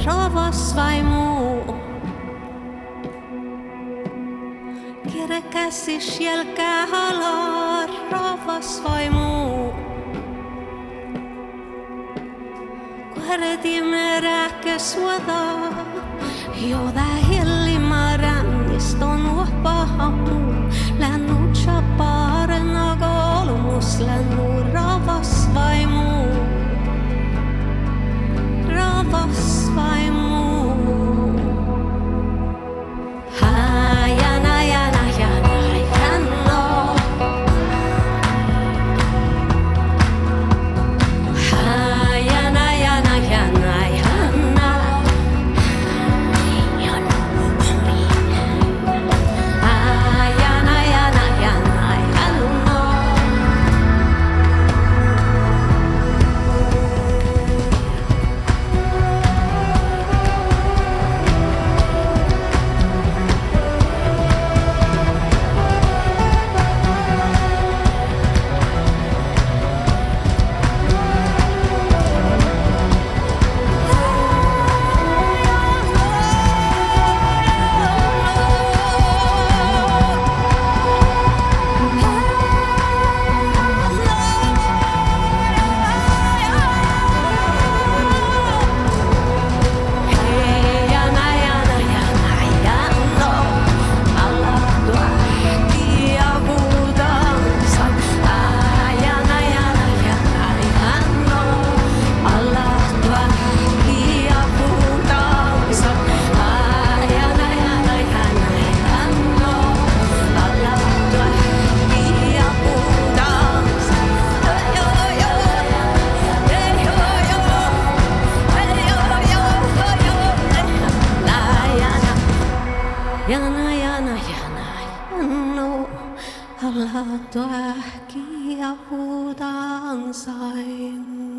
Rovos vai muu, keräkäsi sielkää halaa, rovos vai muu. Kuheretimme rääkkäsuodaa, joda hellimarannista nuopahamu. Lännu chaparna kolmus, lännu rovos vai muu. Rovos vai muu. Jana, jana, jana, jano, alla tuähki ja huudan sain.